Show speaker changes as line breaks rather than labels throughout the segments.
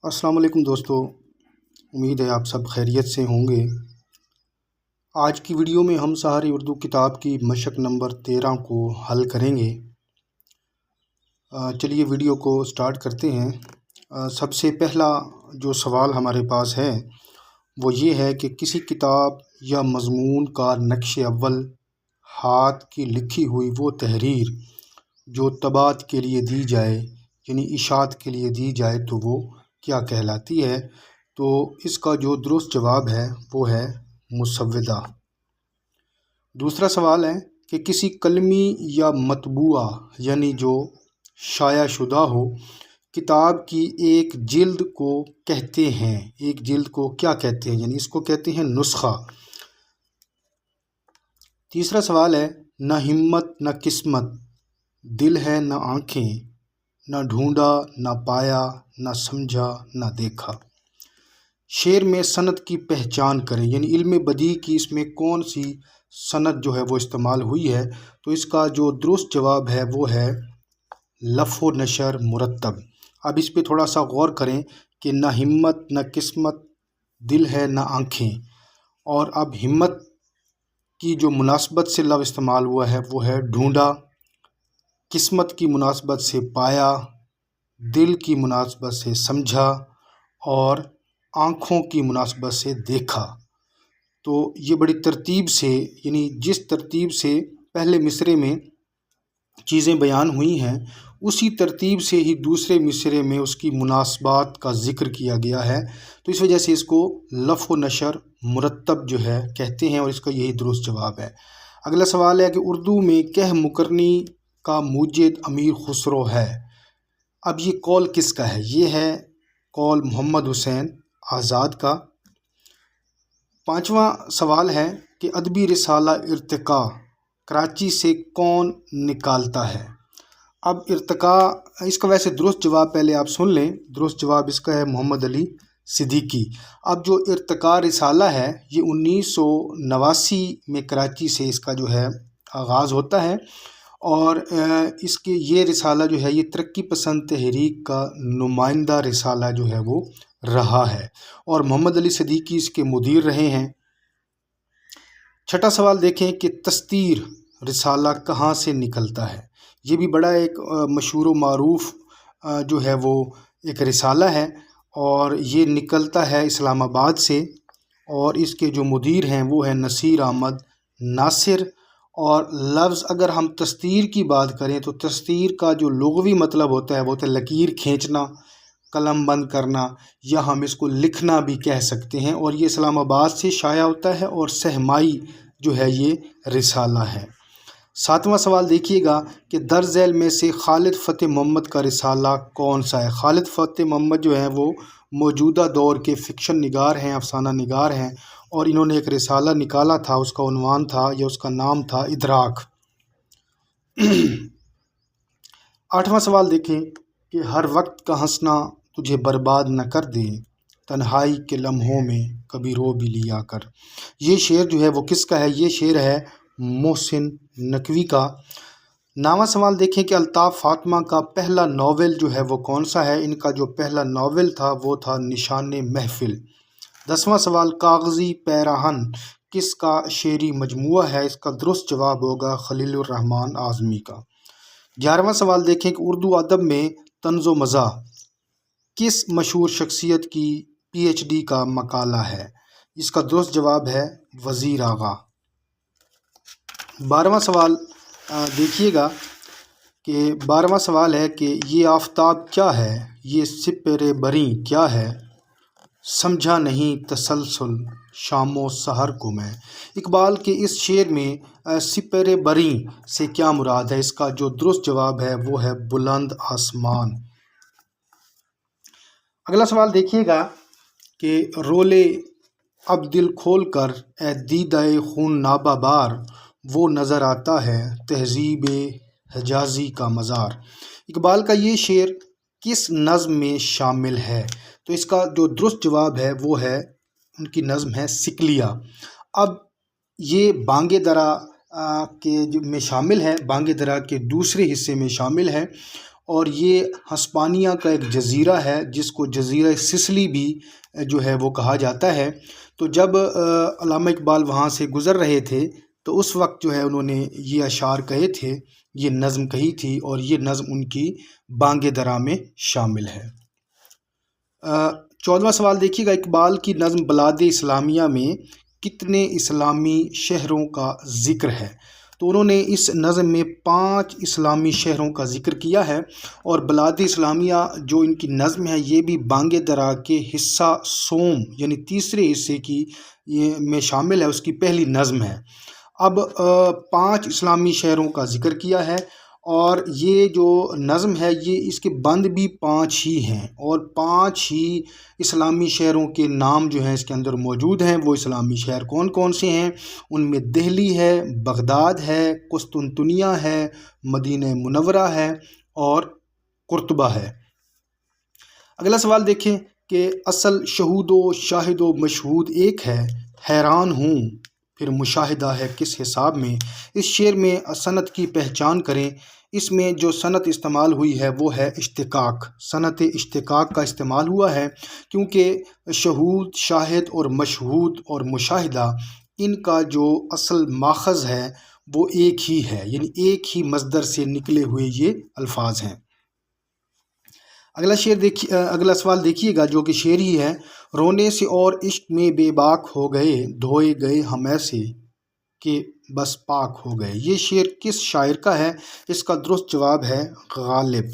السلام علیکم دوستو، امید ہے آپ سب خیریت سے ہوں گے۔ آج کی ویڈیو میں ہم سہاری اردو کتاب کی مشق نمبر 13 کو حل کریں گے۔ چلیے ویڈیو کو سٹارٹ کرتے ہیں۔ سب سے پہلا جو سوال ہمارے پاس ہے وہ یہ ہے کہ کسی کتاب یا مضمون کا نقش اول ہاتھ کی لکھی ہوئی وہ تحریر جو طباعت کے لیے دی جائے یعنی اشاعت کے لیے دی جائے تو وہ کیا کہلاتی ہے؟ تو اس کا جو درست جواب ہے وہ ہے مسودہ۔ دوسرا سوال ہے کہ کسی کلمی یا مطبوعہ یعنی جو شائع شدہ ہو کتاب کی ایک جلد کو کہتے ہیں، ایک جلد کو کیا کہتے ہیں؟ یعنی اس کو کہتے ہیں نسخہ۔ تیسرا سوال ہے نہ ہمت نہ قسمت، دل ہے نہ آنکھیں، نہ ڈھونڈا نہ پایا، نہ سمجھا نہ دیکھا۔ شعر میں صنعت کی پہچان کریں، یعنی علم بدیع کی اس میں کون سی صنعت جو ہے وہ استعمال ہوئی ہے؟ تو اس کا جو درست جواب ہے وہ ہے لف و نشر مرتب۔ اب اس پہ تھوڑا سا غور کریں کہ نہ ہمت نہ قسمت، دل ہے نہ آنکھیں، اور اب ہمت کی جو مناسبت سے لفظ استعمال ہوا ہے وہ ہے ڈھونڈا، قسمت کی مناسبت سے پایا، دل کی مناسبت سے سمجھا، اور آنکھوں کی مناسبت سے دیکھا۔ تو یہ بڑی ترتیب سے، یعنی جس ترتیب سے پہلے مصرعے میں چیزیں بیان ہوئی ہیں اسی ترتیب سے ہی دوسرے مصرعے میں اس کی مناسبات کا ذکر کیا گیا ہے، تو اس وجہ سے اس کو لف و نشر مرتب جو ہے کہتے ہیں، اور اس کا یہی درست جواب ہے۔ اگلا سوال ہے کہ اردو میں کہہ مکرنی کا موجد امیر خسرو ہے۔ اب یہ قول کس کا ہے؟ یہ ہے قول محمد حسین آزاد کا۔ پانچواں سوال ہے کہ ادبی رسالہ ارتقاء کراچی سے کون نکالتا ہے؟ اب ارتقاء، اس کا ویسے درست جواب پہلے آپ سن لیں، درست جواب اس کا ہے محمد علی صدیقی۔ اب جو ارتقاء رسالہ ہے یہ 1989 میں کراچی سے اس کا جو ہے آغاز ہوتا ہے، اور اس کے یہ رسالہ جو ہے یہ ترقی پسند تحریک کا نمائندہ رسالہ جو ہے وہ رہا ہے، اور محمد علی صدیقی اس کے مدیر رہے ہیں۔ چھٹا سوال دیکھیں کہ تستیر رسالہ کہاں سے نکلتا ہے؟ یہ بھی بڑا ایک مشہور و معروف جو ہے وہ ایک رسالہ ہے، اور یہ نکلتا ہے اسلام آباد سے، اور اس کے جو مدیر ہیں وہ ہیں نصیر احمد ناصر۔ اور لفظ اگر ہم تستیر کی بات کریں تو تستیر کا جو لغوی مطلب ہوتا ہے وہ ہوتا ہے لکیر کھینچنا، قلم بند کرنا، یا ہم اس کو لکھنا بھی کہہ سکتے ہیں، اور یہ اسلام آباد سے شائع ہوتا ہے، اور سہمائی جو ہے یہ رسالہ ہے۔ ساتواں سوال دیکھیے گا کہ درج ذیل میں سے خالد فتح محمد کا رسالہ کون سا ہے؟ خالد فتح محمد جو ہیں وہ موجودہ دور کے فکشن نگار ہیں، افسانہ نگار ہیں، اور انہوں نے ایک رسالہ نکالا تھا، اس کا عنوان تھا یا اس کا نام تھا ادراک۔ آٹھواں سوال دیکھیں کہ ہر وقت کا ہنسنا تجھے برباد نہ کر دے، تنہائی کے لمحوں میں کبھی رو بھی لیا کر۔ یہ شعر جو ہے وہ کس کا ہے؟ یہ شعر ہے محسن نقوی کا۔ نواں سوال دیکھیں کہ الطاف فاطمہ کا پہلا ناول جو ہے وہ کون سا ہے؟ ان کا جو پہلا ناول تھا وہ تھا نشان محفل۔ 10واں سوال کاغذی پیراہن کس کا شعری مجموعہ ہے؟ اس کا درست جواب ہوگا خلیل الرحمن اعظمی کا۔ 11واں سوال دیکھیں کہ اردو ادب میں طنز و مزاح کس مشہور شخصیت کی پی ایچ ڈی کا مقالہ ہے؟ اس کا درست جواب ہے وزیر آغا۔ 12واں سوال دیکھیے گا کہ 12واں سوال ہے کہ یہ آفتاب کیا ہے؟ یہ سپر بریں کیا ہے؟ سمجھا نہیں تسلسل شام و سحر کو میں۔ اقبال کے اس شعر میں سپر بریں سے کیا مراد ہے؟ اس کا جو درست جواب ہے وہ ہے بلند آسمان۔ اگلا سوال دیکھیے گا کہ رولے اب دل کھول کر اے دیدہ خون نابہ بار، وہ نظر آتا ہے تہذیب حجازی کا مزار۔ اقبال کا یہ شعر کس نظم میں شامل ہے؟ تو اس کا جو درست جواب ہے وہ ہے ان کی نظم ہے سکلیہ۔ اب یہ بانگ درا کے میں شامل ہے، بانگ درا کے دوسرے حصے میں شامل ہے، اور یہ ہسپانیہ کا ایک جزیرہ ہے جس کو جزیرہ سسلی بھی جو ہے وہ کہا جاتا ہے۔ تو جب علامہ اقبال وہاں سے گزر رہے تھے تو اس وقت جو ہے انہوں نے یہ اشعار کہے تھے، یہ نظم کہی تھی، اور یہ نظم ان کی بانگ درا میں شامل ہے۔ 14واں سوال دیکھیے گا، اقبال کی نظم بلاد اسلامیہ میں کتنے اسلامی شہروں کا ذکر ہے؟ تو انہوں نے اس نظم میں 5 اسلامی شہروں کا ذکر کیا ہے، اور بلاد اسلامیہ جو ان کی نظم ہے یہ بھی بانگ درا کے حصہ سوم یعنی تیسرے حصے کی میں شامل ہے، اس کی پہلی نظم ہے۔ اب 5 اسلامی شہروں کا ذکر کیا ہے، اور یہ جو نظم ہے یہ اس کے بند بھی 5 ہی ہیں، اور 5 ہی اسلامی شہروں کے نام جو ہیں اس کے اندر موجود ہیں۔ وہ اسلامی شہر کون کون سے ہیں؟ ان میں دہلی ہے، بغداد ہے، قسطنطنیہ ہے، مدینہ منورہ ہے، اور قرطبہ ہے۔ اگلا سوال دیکھیں کہ اصل شہود و شاہد و مشہود ایک ہے، حیران ہوں پھر مشاہدہ ہے کس حساب میں۔ اس شعر میں صنعت کی پہچان کریں۔ اس میں جو صنعت استعمال ہوئی ہے وہ ہے اشتقاق، صنعت اشتقاق کا استعمال ہوا ہے، کیونکہ شہود، شاہد اور مشہود اور مشاہدہ ان کا جو اصل ماخذ ہے وہ ایک ہی ہے، یعنی ایک ہی مصدر سے نکلے ہوئے یہ الفاظ ہیں۔ اگلا سوال دیکھیے گا جو کہ شعر ہی ہے، رونے سے اور عشق میں بے باک ہو گئے، دھوئے گئے ہم ایسے کہ بس پاک ہو گئے۔ یہ شعر کس شاعر کا ہے؟ اس کا درست جواب ہے غالب۔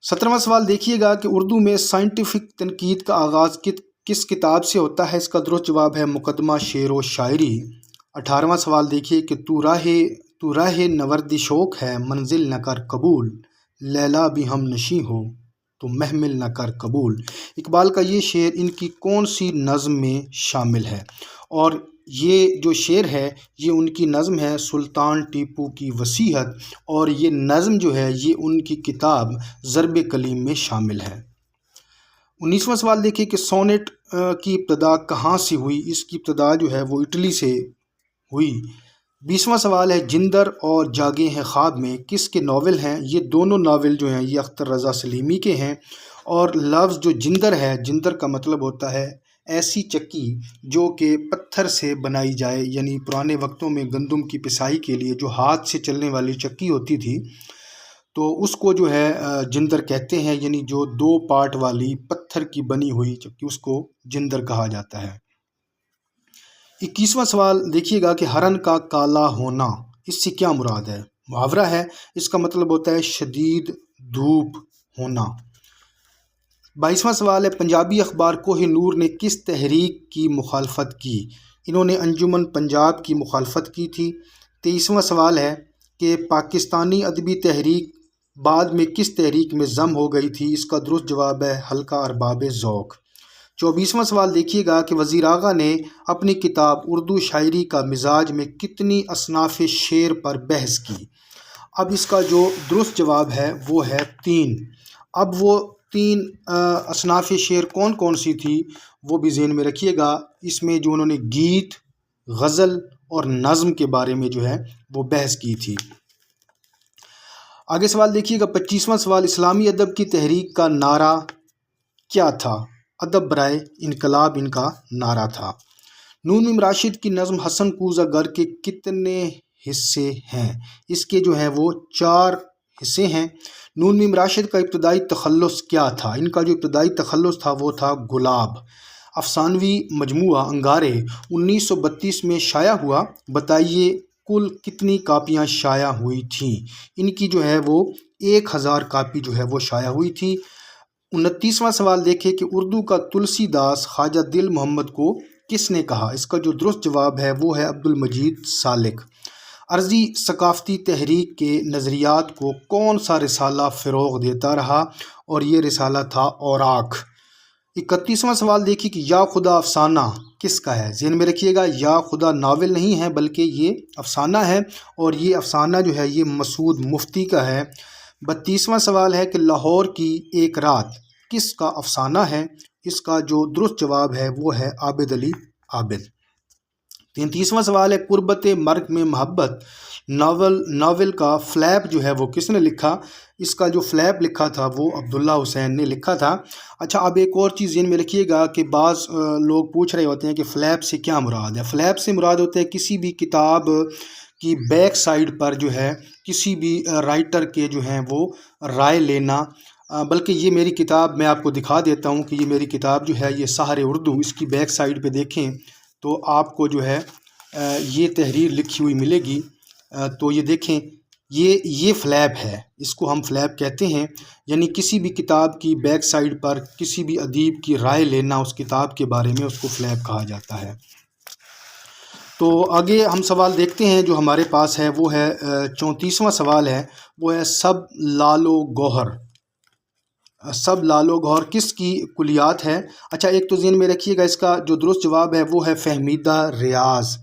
17واں سوال دیکھیے گا کہ اردو میں سائنٹیفک تنقید کا آغاز کس کتاب سے ہوتا ہے؟ اس کا درست جواب ہے مقدمہ شعر و شاعری۔ 18واں سوال دیکھیے کہ تو راہ نورد شوق ہے، منزل نہ کر قبول، لیلا بھی ہم نشیں ہو تو محمل نہ کر قبول۔ اقبال کا یہ شعر ان کی کون سی نظم میں شامل ہے؟ اور یہ جو شعر ہے یہ ان کی نظم ہے سلطان ٹیپو کی وصیت، اور یہ نظم جو ہے یہ ان کی کتاب ضرب کلیم میں شامل ہے۔ 19واں سوال دیکھیے کہ سونیٹ کی ابتدا کہاں سے ہوئی؟ اس کی ابتدا جو ہے وہ اٹلی سے ہوئی۔ 20واں سوال ہے جندر اور جاگے ہیں خواب میں کس کے ناول ہیں؟ یہ دونوں ناول جو ہیں یہ اختر رضا سلیمی کے ہیں، اور لفظ جو جندر ہے، جندر کا مطلب ہوتا ہے ایسی چکی جو کہ پتھر سے بنائی جائے، یعنی پرانے وقتوں میں گندم کی پسائی کے لیے جو ہاتھ سے چلنے والی چکی ہوتی تھی تو اس کو جو ہے جندر کہتے ہیں، یعنی جو 2 پارٹ والی پتھر کی بنی ہوئی چکی اس کو جندر کہا جاتا ہے۔ 21واں سوال دیکھیے گا کہ ہرن کا کالا ہونا، اس سے کیا مراد ہے؟ محاورہ ہے، اس کا مطلب ہوتا ہے شدید دھوپ ہونا۔ 22واں سوال ہے پنجابی اخبار کوہ نور نے کس تحریک کی مخالفت کی؟ انہوں نے انجمن پنجاب کی مخالفت کی تھی۔ 23واں سوال ہے کہ پاکستانی ادبی تحریک بعد میں کس تحریک میں ضم ہو گئی تھی؟ اس کا درست جواب ہے حلقہ ارباب ذوق۔ 24واں سوال دیکھیے گا کہ وزیر آغا نے اپنی کتاب اردو شاعری کا مزاج میں کتنی اصناف شعر پر بحث کی؟ اب اس کا جو درست جواب ہے وہ ہے 3۔ اب وہ 3 اصناف شعر کون کون سی تھی وہ بھی ذہن میں رکھیے گا۔ اس میں جو انہوں نے گیت، غزل اور نظم کے بارے میں جو ہے وہ بحث کی تھی۔ آگے سوال دیکھیے گا 25واں سوال، اسلامی ادب کی تحریک کا نعرہ کیا تھا؟ ادب برائے انقلاب ان کا نعرہ تھا۔ نون میم راشد کی نظم حسن کوزہ گر کے کتنے حصے ہیں؟ اس کے جو ہیں وہ 4 حصے ہیں۔ نون میم راشد کا ابتدائی تخلص کیا تھا؟ ان کا جو ابتدائی تخلص تھا وہ تھا گلاب۔ افسانوی مجموعہ انگارے 1932 میں شائع ہوا، بتائیے کل کتنی کاپیاں شائع ہوئی تھیں؟ ان کی جو ہے وہ 1000 کاپی جو ہے وہ شائع ہوئی تھی۔ 29واں سوال دیکھیں کہ اردو کا تلسی داس خواجہ دل محمد کو کس نے کہا؟ اس کا جو درست جواب ہے وہ ہے عبد المجید سالک۔ عرضی ثقافتی تحریک کے نظریات کو کون سا رسالہ فروغ دیتا رہا؟ اور یہ رسالہ تھا اوراق۔ 31واں سوال دیکھیے کہ یا خدا افسانہ کس کا ہے؟ ذہن میں رکھیے گا یا خدا ناول نہیں ہے بلکہ یہ افسانہ ہے، اور یہ افسانہ جو ہے یہ مسعود مفتی کا ہے۔ 32واں سوال ہے کہ لاہور کی ایک رات کس کا افسانہ ہے؟ اس کا جو درست جواب ہے وہ ہے عابد علی عابد۔ 33واں سوال ہے قربت مرگ میں محبت ناول کا فلیپ جو ہے وہ کس نے لکھا؟ اس کا جو فلیپ لکھا تھا وہ عبداللہ حسین نے لکھا تھا۔ اچھا، اب ایک اور چیز ذہن میں رکھیے گا کہ بعض لوگ پوچھ رہے ہوتے ہیں کہ فلیپ سے کیا مراد ہے۔ فلیپ سے مراد ہوتا ہے کسی بھی کتاب کی بیک سائڈ پر جو ہے کسی بھی رائٹر کے جو ہیں وہ رائے لینا، بلکہ یہ میری کتاب میں آپ کو دکھا دیتا ہوں کہ یہ میری کتاب جو ہے یہ سحر اردو، اس کی بیک سائڈ پہ دیکھیں تو آپ کو جو ہے یہ تحریر لکھی ہوئی ملے گی۔ تو یہ دیکھیں، یہ فلیپ ہے، اس کو ہم فلیپ کہتے ہیں، یعنی کسی بھی کتاب کی بیک سائڈ پر کسی بھی ادیب کی رائے لینا اس کتاب کے بارے میں، اس کو فلیپ کہا جاتا ہے۔ تو آگے ہم سوال دیکھتے ہیں جو ہمارے پاس ہے، وہ ہے 34واں سوال ہے، وہ ہے سب لعل و گوہر۔ سب لعل و گوہر کس کی کلیات ہے؟ اچھا، ایک تو ذہن میں رکھیے گا، اس کا جو درست جواب ہے وہ ہے فہمیدہ ریاض۔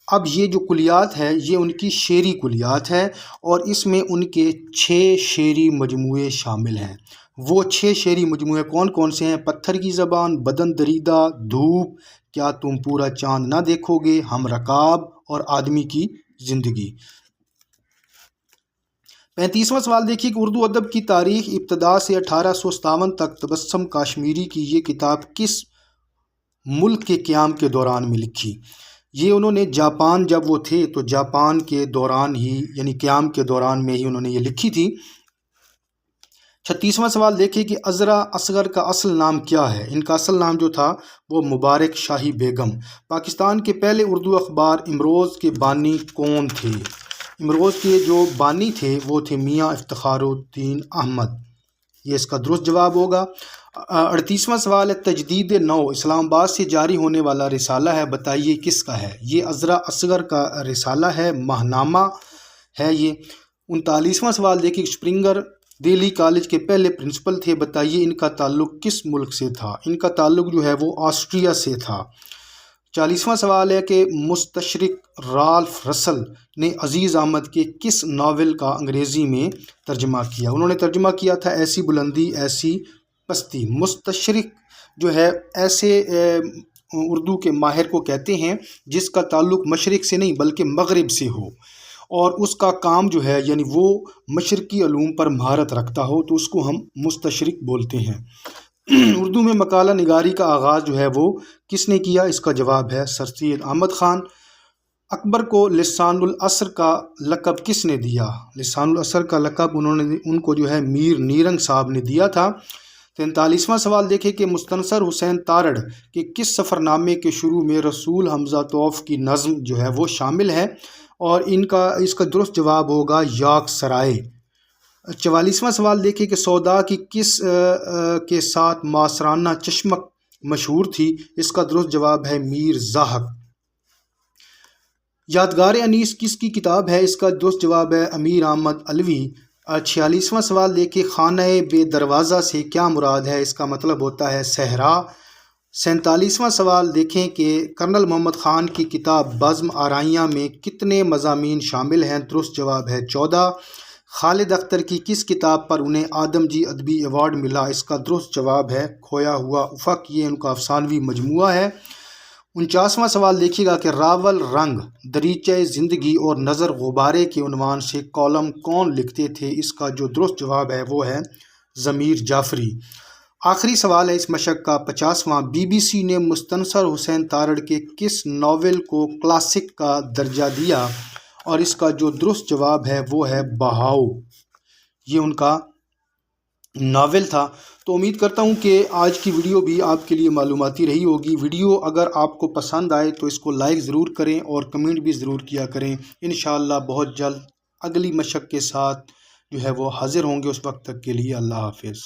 اب یہ جو کلیات ہے یہ ان کی شعری کلیات ہے، اور اس میں ان کے 6 شعری مجموعے شامل ہیں۔ وہ 6 شعری مجموعے کون کون سے ہیں؟ پتھر کی زبان، بدن دریدہ، دھوپ، کیا تم پورا چاند نہ دیکھو گے، ہم رکاب، اور آدمی کی زندگی۔ 35واں سوال دیکھیے کہ اردو ادب کی تاریخ ابتدا سے 1857 تک تبسم کاشمیری کی یہ کتاب کس ملک کے قیام کے دوران میں لکھی؟ یہ انہوں نے جاپان، جب وہ تھے تو جاپان کے دوران ہی، یعنی قیام کے دوران میں ہی انہوں نے یہ لکھی تھی۔ 36واں سوال دیکھیے کہ عذرا اصغر کا اصل نام کیا ہے؟ ان کا اصل نام جو تھا وہ مبارک شاہی بیگم۔ پاکستان کے پہلے اردو اخبار امروز کے بانی کون تھے؟ امروز کے جو بانی تھے وہ تھے میاں افتخار الدین احمد، یہ اس کا درست جواب ہوگا۔ 38واں سوال ہے تجدید نو اسلام آباد سے جاری ہونے والا رسالہ ہے، بتائیے کس کا ہے؟ یہ عذرا اصغر کا رسالہ ہے، ماہنامہ ہے یہ۔ 39واں سوال دیکھیے اسپرنگر دہلی کالج کے پہلے پرنسپل تھے، بتائیے ان کا تعلق کس ملک سے تھا؟ ان کا تعلق جو ہے وہ آسٹریا سے تھا۔ 40واں سوال ہے کہ مستشرق رالف رسل نے عزیز احمد کے کس ناول کا انگریزی میں ترجمہ کیا؟ انہوں نے ترجمہ کیا تھا ایسی بلندی ایسی پستی۔ مستشرق جو ہے ایسے اردو کے ماہر کو کہتے ہیں جس کا تعلق مشرق سے نہیں بلکہ مغرب سے ہو، اور اس کا کام جو ہے یعنی وہ مشرقی علوم پر مہارت رکھتا ہو، تو اس کو ہم مستشرق بولتے ہیں۔ اردو میں مقالہ نگاری کا آغاز جو ہے وہ کس نے کیا؟ اس کا جواب ہے سر سید احمد خان۔ اکبر کو لسان العصر کا لقب کس نے دیا؟ لسان العصر کا لقب ان کو جو ہے میر نیرنگ صاحب نے دیا تھا۔ 43واں سوال دیکھیں کہ مستنصر حسین تارڑ کے کس سفر نامے کے شروع میں رسول حمزہ طوف کی نظم جو ہے وہ شامل ہے؟ اور اس کا درست جواب ہوگا یاک سرائے۔ 44واں سوال دیکھیں کہ سودا کی کس کے ساتھ معاصرانہ چشمک مشہور تھی؟ اس کا درست جواب ہے میر زاہد۔ یادگار انیس کس کی کتاب ہے؟ اس کا درست جواب ہے امیر احمد علوی۔ 46واں سوال دیکھیں خانہ بے دروازہ سے کیا مراد ہے؟ اس کا مطلب ہوتا ہے صحرا۔ 47واں سوال دیکھیں کہ کرنل محمد خان کی کتاب بزم آرائیاں میں کتنے مضامین شامل ہیں؟ درست جواب ہے 14۔ خالد اختر کی کس کتاب پر انہیں آدم جی ادبی ایوارڈ ملا؟ اس کا درست جواب ہے کھویا ہوا افق، یہ ان کا افسانوی مجموعہ ہے۔ 49واں سوال دیکھیے گا کہ راول رنگ، دریچہ زندگی اور نظر غبارے کے عنوان سے کالم کون لکھتے تھے؟ اس کا جو درست جواب ہے وہ ہے ضمیر جعفری۔ آخری سوال ہے اس مشق کا 50واں، بی بی سی نے مستنصر حسین تارڑ کے کس ناول کو کلاسک کا درجہ دیا؟ اور اس کا جو درست جواب ہے وہ ہے بہاؤ، یہ ان کا ناول تھا۔ تو امید کرتا ہوں کہ آج کی ویڈیو بھی آپ کے لیے معلوماتی رہی ہوگی۔ ویڈیو اگر آپ کو پسند آئے تو اس کو لائک ضرور کریں اور کمنٹ بھی ضرور کیا کریں۔ انشاءاللہ بہت جلد اگلی مشق کے ساتھ جو ہے وہ حاضر ہوں گے، اس وقت تک کے لیے اللہ حافظ۔